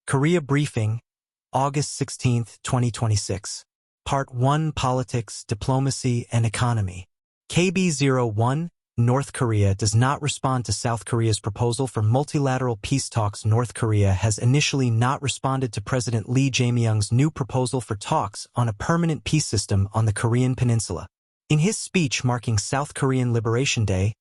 Korea Briefing, August 16, 2026. Part 1 Politics, Diplomacy, and Economy. KB01 North Korea does not respond to South Korea's proposal for multilateral peace talks. North Korea has initially not responded to President Lee Jae-myung's new proposal for talks on a permanent peace system on the Korean peninsula. In his speech marking South Korean Liberation Day,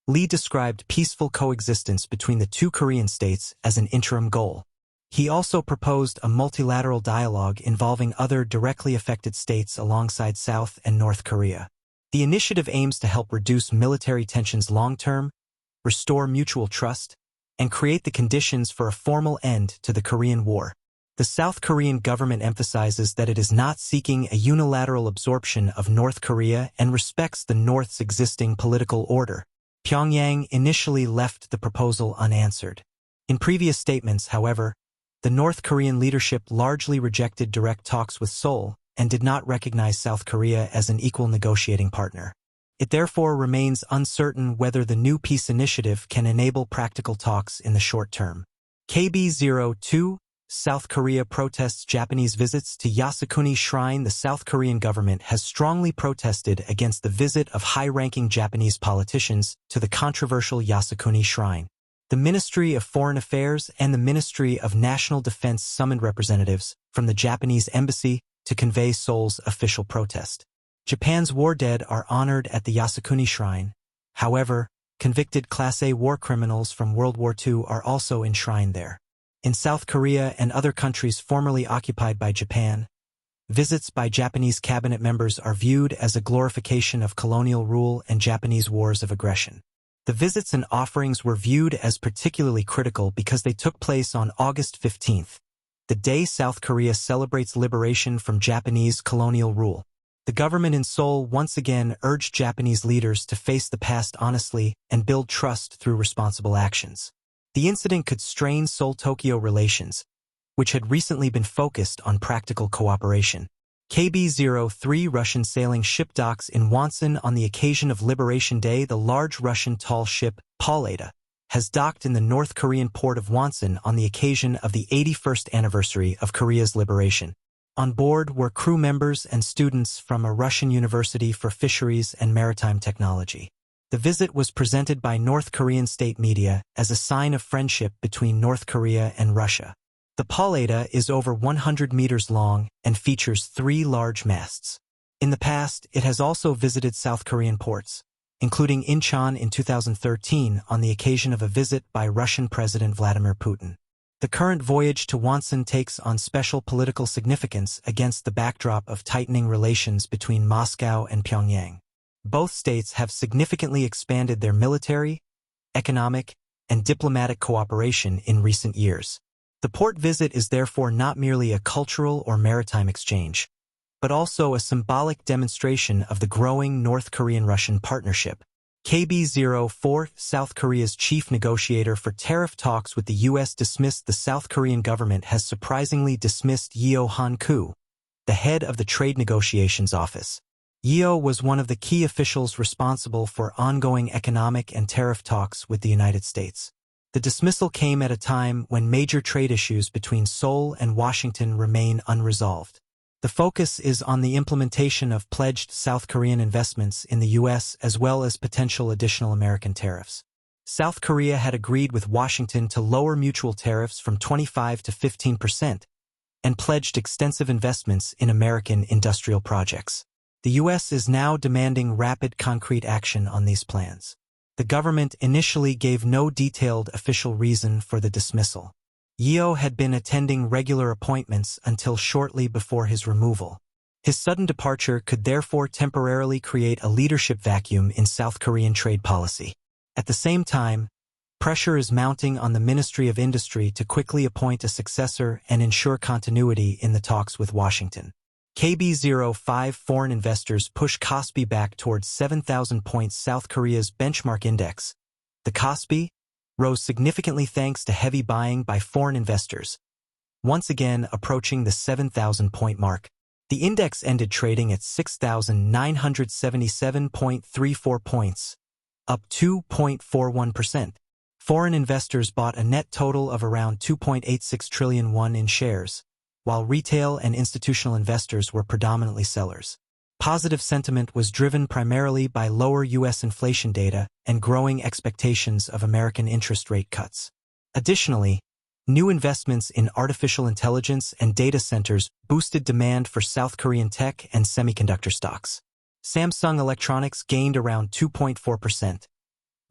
Lee described peaceful coexistence between the two Korean states as an interim goal. He also proposed a multilateral dialogue involving other directly affected states alongside South and North Korea. The initiative aims to help reduce military tensions long-term, restore mutual trust, and create the conditions for a formal end to the Korean War. The South Korean government emphasizes that it is not seeking a unilateral absorption of North Korea and respects the North's existing political order. Pyongyang initially left the proposal unanswered. In previous statements, however, the North Korean leadership largely rejected direct talks with Seoul and did not recognize South Korea as an equal negotiating partner. It therefore remains uncertain whether the new peace initiative can enable practical talks in the short term. KB02 South Korea protests Japanese visits to Yasukuni Shrine. The South Korean government has strongly protested against the visit of high-ranking Japanese politicians to the controversial Yasukuni Shrine. The Ministry of Foreign Affairs and the Ministry of National Defense summoned representatives from the Japanese embassy to convey Seoul's official protest. Japan's war dead are honored at the Yasukuni Shrine. However, convicted Class A war criminals from World War II are also enshrined there. In South Korea and other countries formerly occupied by Japan, visits by Japanese cabinet members are viewed as a glorification of colonial rule and Japanese wars of aggression. The visits and offerings were viewed as particularly critical because they took place on August 15, the day South Korea celebrates liberation from Japanese colonial rule. The government in Seoul once again urged Japanese leaders to face the past honestly and build trust through responsible actions. The incident could strain Seoul-Tokyo relations, which had recently been focused on practical cooperation. KB03 Russian sailing ship docks in Wonsan on the occasion of Liberation Day. The large Russian tall ship, Pauleta, has docked in the North Korean port of Wonsan on the occasion of the 81st anniversary of Korea's liberation. On board were crew members and students from a Russian university for fisheries and maritime technology. The visit was presented by North Korean state media as a sign of friendship between North Korea and Russia. The Pauleta is over 100 meters long and features 3 large masts. In the past, it has also visited South Korean ports, including Incheon in 2013 on the occasion of a visit by Russian President Vladimir Putin. The current voyage to Wonsan takes on special political significance against the backdrop of tightening relations between Moscow and Pyongyang. Both states have significantly expanded their military, economic, and diplomatic cooperation in recent years. The port visit is therefore not merely a cultural or maritime exchange, but also a symbolic demonstration of the growing North Korean-Russian partnership. KB04 South Korea's chief negotiator for tariff talks with the U.S. dismissed. The South Korean government has surprisingly dismissed Yeo Han-koo, the head of the Trade Negotiations Office. Yeo was one of the key officials responsible for ongoing economic and tariff talks with the United States. The dismissal came at a time when major trade issues between Seoul and Washington remain unresolved. The focus is on the implementation of pledged South Korean investments in the U.S. as well as potential additional American tariffs. South Korea had agreed with Washington to lower mutual tariffs from 25% to 15% and pledged extensive investments in American industrial projects. The U.S. is now demanding rapid concrete action on these plans. The government initially gave no detailed official reason for the dismissal. Yeo had been attending regular appointments until shortly before his removal. His sudden departure could therefore temporarily create a leadership vacuum in South Korean trade policy. At the same time, pressure is mounting on the Ministry of Industry to quickly appoint a successor and ensure continuity in the talks with Washington. KB05 Foreign investors push KOSPI back towards 7,000 points. South Korea's benchmark index, the KOSPI, rose significantly thanks to heavy buying by foreign investors, once again approaching the 7,000-point mark. The index ended trading at 6,977.34 points, up 2.41%. Foreign investors bought a net total of around 2.86 trillion won in shares, while retail and institutional investors were predominantly sellers. Positive sentiment was driven primarily by lower U.S. inflation data and growing expectations of American interest rate cuts. Additionally, new investments in artificial intelligence and data centers boosted demand for South Korean tech and semiconductor stocks. Samsung Electronics gained around 2.4%,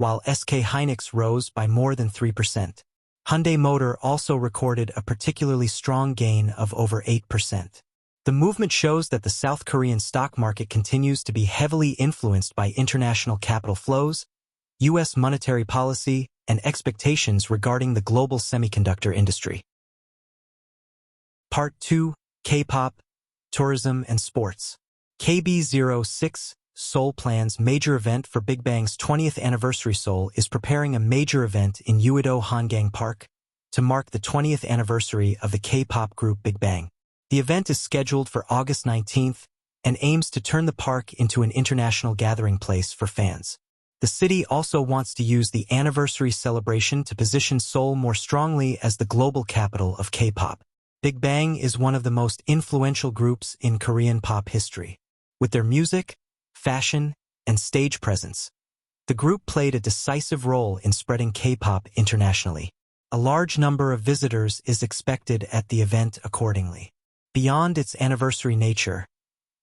while SK Hynix rose by more than 3%. Hyundai Motor also recorded a particularly strong gain of over 8%. The movement shows that the South Korean stock market continues to be heavily influenced by international capital flows, U.S. monetary policy, and expectations regarding the global semiconductor industry. Part 2. K-Pop, Tourism and Sports. KB06, Seoul plans major event for BIGBANG's 20th anniversary. Seoul is preparing a major event in Uido Hangang Park to mark the 20th anniversary of the K-pop group BIGBANG. The event is scheduled for August 19th and aims to turn the park into an international gathering place for fans. The city also wants to use the anniversary celebration to position Seoul more strongly as the global capital of K-pop. BIGBANG is one of the most influential groups in Korean pop history. With their music, fashion, and stage presence, the group played a decisive role in spreading K-pop internationally. A large number of visitors is expected at the event accordingly. Beyond its anniversary nature,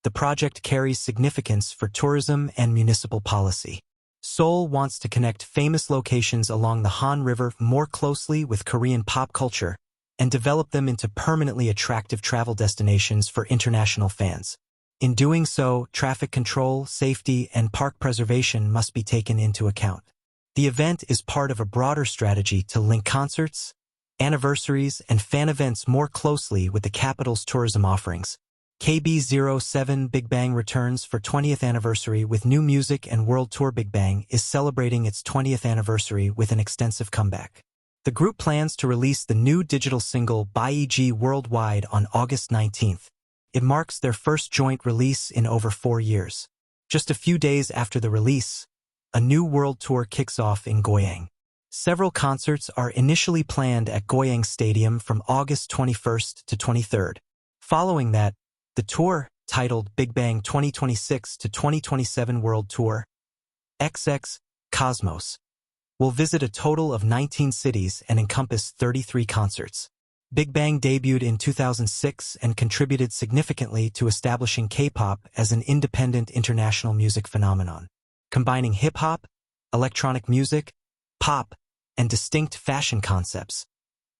the project carries significance for tourism and municipal policy. Seoul wants to connect famous locations along the Han River more closely with Korean pop culture and develop them into permanently attractive travel destinations for international fans. In doing so, traffic control, safety, and park preservation must be taken into account. The event is part of a broader strategy to link concerts, anniversaries, and fan events more closely with the capital's tourism offerings. KB07 BIGBANG returns for 20th anniversary with new music, and World Tour BIGBANG is celebrating its 20th anniversary with an extensive comeback. The group plans to release the new digital single BIG worldwide on August 19th. It marks their first joint release in over 4 years. Just a few days after the release, a new world tour kicks off in Goyang. Several concerts are initially planned at Goyang Stadium from August 21st to 23rd. Following that, the tour, titled BIGBANG 2026 to 2027 World Tour, XX Cosmos, will visit a total of 19 cities and encompass 33 concerts. BIGBANG debuted in 2006 and contributed significantly to establishing K-pop as an independent international music phenomenon. Combining hip-hop, electronic music, pop, and distinct fashion concepts,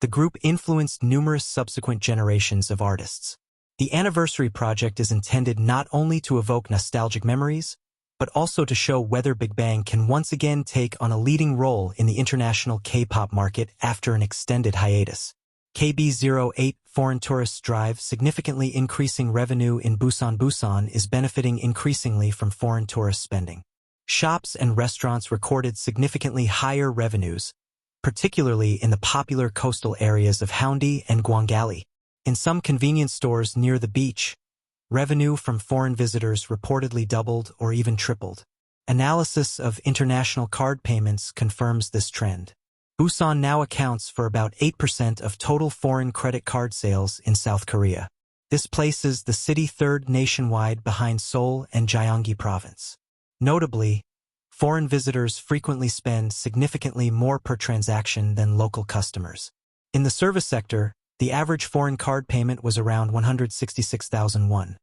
the group influenced numerous subsequent generations of artists. The anniversary project is intended not only to evoke nostalgic memories, but also to show whether BIGBANG can once again take on a leading role in the international K-pop market after an extended hiatus. KB08 Foreign tourists drive significantly increasing revenue in Busan. Busan is benefiting increasingly from foreign tourist spending. Shops and restaurants recorded significantly higher revenues, particularly in the popular coastal areas of Haeundae and Gwangali. In some convenience stores near the beach, revenue from foreign visitors reportedly doubled or even tripled. Analysis of international card payments confirms this trend. Busan now accounts for about 8% of total foreign credit card sales in South Korea. This places the city third nationwide behind Seoul and Gyeonggi Province. Notably, foreign visitors frequently spend significantly more per transaction than local customers. In the service sector, the average foreign card payment was around 166,000 won,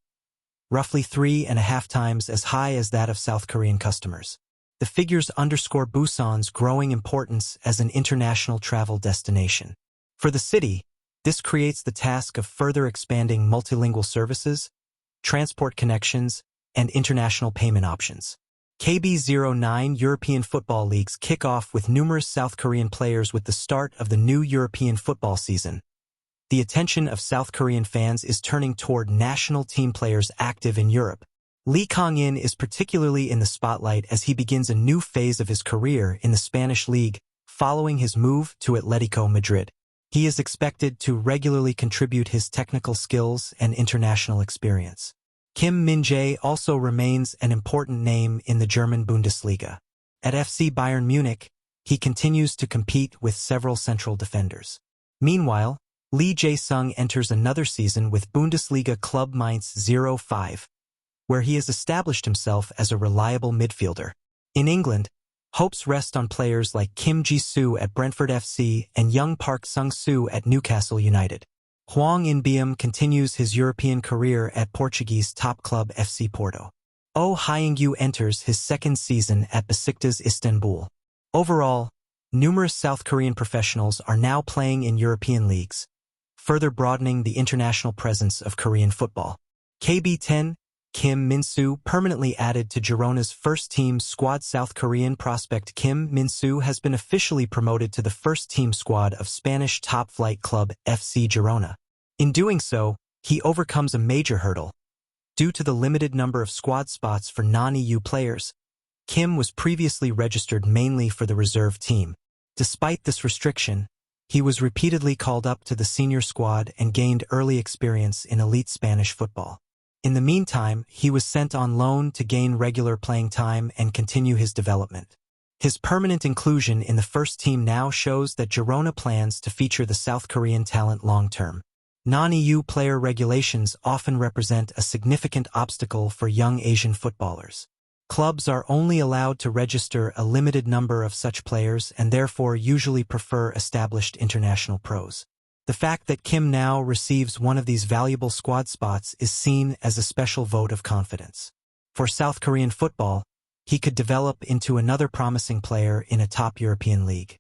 roughly 3.5 times as high as that of South Korean customers. The figures underscore Busan's growing importance as an international travel destination. For the city, this creates the task of further expanding multilingual services, transport connections, and international payment options. KB09 European football leagues kick off with numerous South Korean players with the start of the new European football season. The attention of South Korean fans is turning toward national team players active in Europe. Lee Kang-in is particularly in the spotlight as he begins a new phase of his career in the Spanish league following his move to Atletico Madrid. He is expected to regularly contribute his technical skills and international experience. Kim Min-jae also remains an important name in the German Bundesliga. At FC Bayern Munich, he continues to compete with several central defenders. Meanwhile, Lee Jae-sung enters another season with Bundesliga club Mainz 05, where he has established himself as a reliable midfielder. In England, hopes rest on players like Kim Ji-soo at Brentford FC and young Park Sung-soo at Newcastle United. Hwang In-beom continues his European career at Portuguese top club FC Porto. Oh Hyung-yu enters his second season at Besiktas Istanbul. Overall, numerous South Korean professionals are now playing in European leagues, further broadening the international presence of Korean football. KB10, Kim Min-soo permanently added to Girona's first-team squad. South Korean prospect Kim Min-soo has been officially promoted to the first-team squad of Spanish top-flight club FC Girona. In doing so, he overcomes a major hurdle. Due to the limited number of squad spots for non-EU players, Kim was previously registered mainly for the reserve team. Despite this restriction, he was repeatedly called up to the senior squad and gained early experience in elite Spanish football. In the meantime, he was sent on loan to gain regular playing time and continue his development. His permanent inclusion in the first team now shows that Girona plans to feature the South Korean talent long-term. Non-EU player regulations often represent a significant obstacle for young Asian footballers. Clubs are only allowed to register a limited number of such players and therefore usually prefer established international pros. The fact that Kim now receives one of these valuable squad spots is seen as a special vote of confidence. For South Korean football, he could develop into another promising player in a top European league.